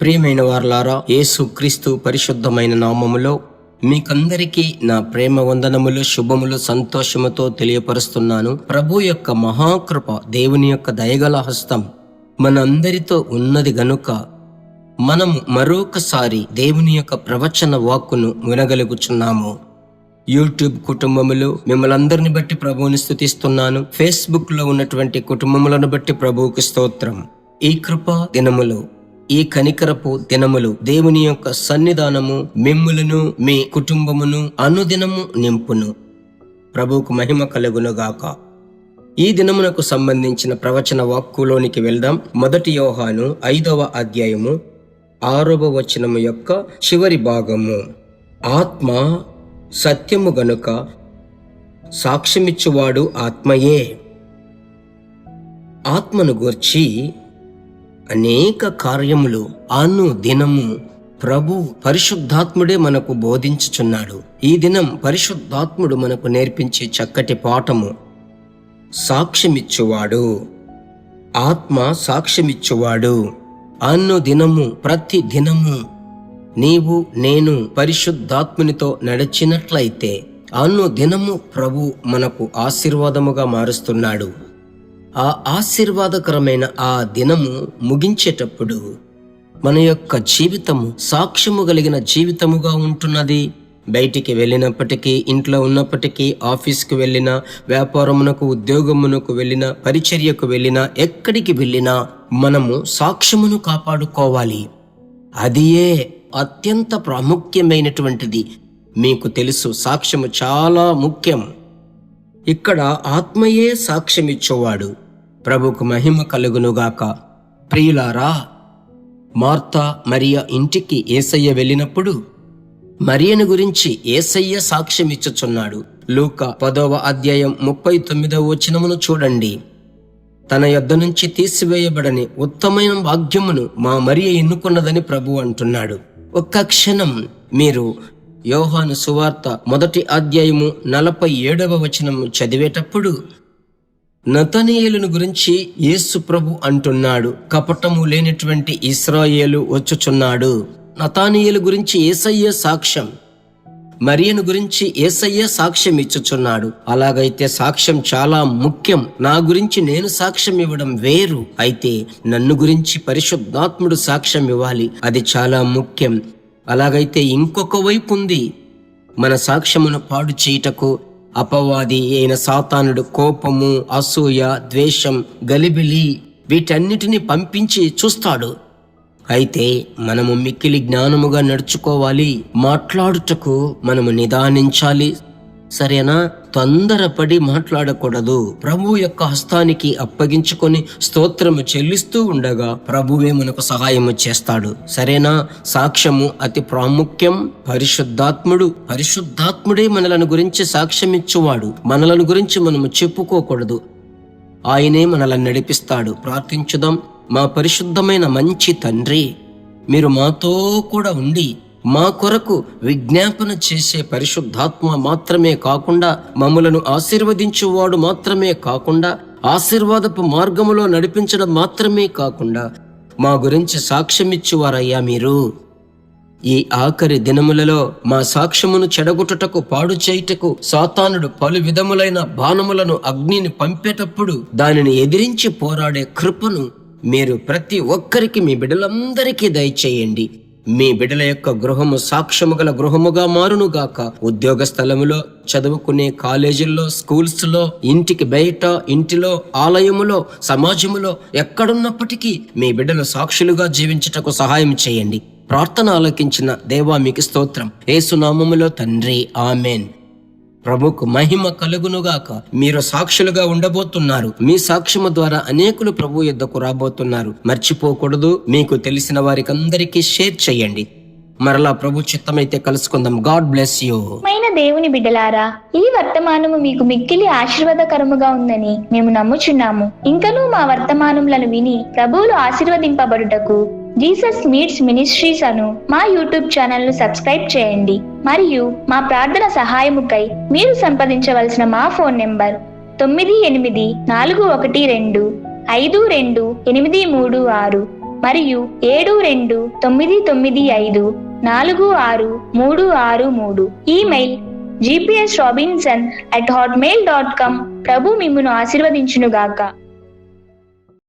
ప్రియమైన వారలారా, యేసుక్రీస్తు పరిశుద్ధమైన నామములో మీకందరికీ నా ప్రేమ వందనములు, శుభములు, సంతోషముతో తెలియపరుస్తున్నాను. ప్రభు యొక్క మహాకృప, దేవుని యొక్క దయగల హస్తం మనందరితో ఉన్నది గనుక మనము మరొకసారి దేవుని యొక్క ప్రవచన వాక్కును వినగలుగుచున్నాము. యూట్యూబ్ కుటుంబములు మిమ్మల్ని అందరిని బట్టి ప్రభువుని స్తుతిస్తున్నాను. ఫేస్బుక్ లో ఉన్నటువంటి కుటుంబములను బట్టి ప్రభువుకి స్తోత్రం. ఈ కృపా దినములు, ఈ కనికరపు దినములు దేవుని యొక్క సన్నిధానము మిమ్ములను మీ కుటుంబమును అనుదినము నింపును. ప్రభువుకు మహిమ కలుగునుగాక. ఈ దినమునకు సంబంధించిన ప్రవచన వాక్కులోనికి వెళ్దాం. 1 యోహాను 5వ అధ్యాయము 6వ వచనము యొక్క చివరి భాగము. ఆత్మ సత్యము గనుక సాక్ష్యమిచ్చువాడు ఆత్మయే. ఆత్మను గూర్చి అనేక కార్యములు దినము ప్రభు పరిశుద్ధాత్ముడే మనకు బోధించుచున్నాడు. ఈ దినం పరిశుద్ధాత్ముడు మనకు నేర్పించే చక్కటి పాఠము సాక్ష్యమిచ్చువాడు. ఆత్మ సాక్ష్యమిచ్చువాడు. దినము ప్రతి దినము నీవు నేను పరిశుద్ధాత్మునితో నడిచినట్లయితే దినము ప్రభు మనకు ఆశీర్వాదముగా మారుస్తున్నాడు. ఆ ఆశీర్వాదకరమైన దినము ముగించేటప్పుడు మన యొక్క జీవితము సాక్ష్యము కలిగిన జీవితముగా ఉంటున్నది. బయటికి వెళ్ళినప్పటికీ, ఇంట్లో ఉన్నప్పటికీ, ఆఫీస్కి వెళ్ళినా, వ్యాపారమునకు, ఉద్యోగమునకు వెళ్ళినా, పరిచర్యకు వెళ్ళినా, ఎక్కడికి వెళ్ళినా మనము సాక్ష్యమును కాపాడుకోవాలి. అదియే అత్యంత ప్రాముఖ్యమైనటువంటిది. మీకు తెలుసు, సాక్ష్యము చాలా ముఖ్యం. ఇక్కడ ఆత్మయే సాక్ష్యమిచ్చేవాడు. ప్రభుకు మహిమ కలుగునుగాక. ప్రియులారా, మార్తా మరియ ఇంటికి యేసయ్య వెళ్ళినప్పుడు మరియను గురించి యేసయ్య సాక్ష్యమిచ్చుచున్నాడు. లూకా 10వ అధ్యాయం 39వ వచనమును చూడండి. తన యొద్ద నుంచి తీసివేయబడని ఉత్తమైన భాగ్యమును మా మరియ ఎన్నుకున్నదని ప్రభు అంటున్నాడు. ఒక్క క్షణం మీరు యోహాను సువార్త 1వ అధ్యాయము 47వ వచనము చదివేటప్పుడు నతనయేలును గురించి యేసు ప్రభు అంటున్నాడు, కపటము లేనటువంటి ఇశ్రాయేలు వచ్చుచున్నాడు. నతనయేలు గురించి యేసయ్య సాక్ష్యం, మరియను గురించి యేసయ్య సాక్ష్యం ఇచ్చుచున్నాడు. అలాగైతే సాక్ష్యం చాలా ముఖ్యం. నా గురించి నేను సాక్ష్యం ఇవ్వడం వేరు, అయితే నన్ను గురించి పరిశుద్ధాత్ముడు సాక్ష్యం ఇవ్వాలి, అది చాలా ముఖ్యం. అలాగైతే ఇంకొక వైపు ఉంది. మన సాక్ష్యమును పాడు చేయుటకు అపవాది అయిన సాతానుడు కోపము, అసూయ, ద్వేషం, గలిబిలి వీటన్నిటిని పంపించి చూస్తాడు. అయితే మనము మిక్కిలి జ్ఞానముగా నడుచుకోవాలి. మాట్లాడుటకు మనము నిదానించాలి. సరేనా? తొందరపడి మాట్లాడకూడదు. ప్రభు యొక్క హస్తానికి అప్పగించుకొని స్తోత్రము చెల్లిస్తూ ఉండగా ప్రభువే మనకు సహాయము చేస్తాడు. సరేనా? సాక్ష్యము అతి ప్రాముఖ్యం. పరిశుద్ధాత్ముడే మనలను గురించి సాక్ష్యమిచ్చువాడు. మనలను గురించి మనము చెప్పుకోకూడదు. ఆయనే మనలను నడిపిస్తాడు. ప్రార్థించుదాం. మా పరిశుద్ధమైన మంచి తండ్రి, మీరు మాతో కూడా ఉండి మా కొరకు విజ్ఞాపన చేసే పరిశుద్ధాత్మ మాత్రమే కాకుండా, మమ్ములను ఆశీర్వదించువాడు మాత్రమే కాకుండా, ఆశీర్వాదపు మార్గములో నడిపించడం మాత్రమే కాకుండా మా గురించి సాక్ష్యమిచ్చువారయ్యా మీరు. ఈ ఆఖరి దినములలో మా సాక్ష్యమును చెడగొట్టుటకు, పాడు చేయుటకు సాతానుడు పలు విధములైన బాణములను, అగ్నిని పంపేటప్పుడు దానిని ఎదిరించి పోరాడే కృపను మీరు ప్రతి ఒక్కరికి, మీ బిడ్డలందరికీ దయచేయండి. మీ బిడ్డల యొక్క గృహము సాక్ష్యము గల గృహముగా మారునుగాక. ఉద్యోగ స్థలములో, చదువుకునే కాలేజీల్లో, స్కూల్స్ లో, ఇంటికి బయట, ఇంటిలో, ఆలయములో, సమాజములో, ఎక్కడున్నప్పటికీ మీ బిడ్డలు సాక్షులుగా జీవించుటకు సహాయం చేయండి. ప్రార్థన ఆలకించిన దేవా మీకు స్తోత్రం. యేసు నామములో తండ్రి, ఆమెన్. ప్రభుకు మహిమ కలుగునుగాక. మీరు సాక్షులుగా ఉండబోతున్నారు. మీ సాక్ష్యము ద్వారా అనేకులు ప్రభు యొద్దకు రాబోతున్నారు. మర్చిపోకూడదు. మీకు తెలిసిన వారికి అందరికీ షేర్ చేయండి. మరలా ప్రభు చిత్తమైతే కలుసుకుందాం. God bless you. దేవుని బిడ్డలారా, ఈ వర్తమానము మీకు మిక్కిలి ఆశీర్వాదకరముగా ఉందని మేము నమ్ముచున్నాము. ఇంకనూ మా వర్తమానములను విని ప్రభువులు ఆశీర్వదింపబడుటకు జీసస్ మీట్స్ మినిస్ట్రీస్ అను మా యూట్యూబ్ ఛానల్ ను సబ్స్క్రైబ్ చేయండి. మరియు మా ప్రార్థన సహాయముకై మీరు సంప్రదించవలసిన మా ఫోన్ నెంబర్ 9841252836. మరియు 7295463633. Email gpsrobinson@hotmail.com. ప్రభు మిమ్మును ఆశీర్వదించునుగాక.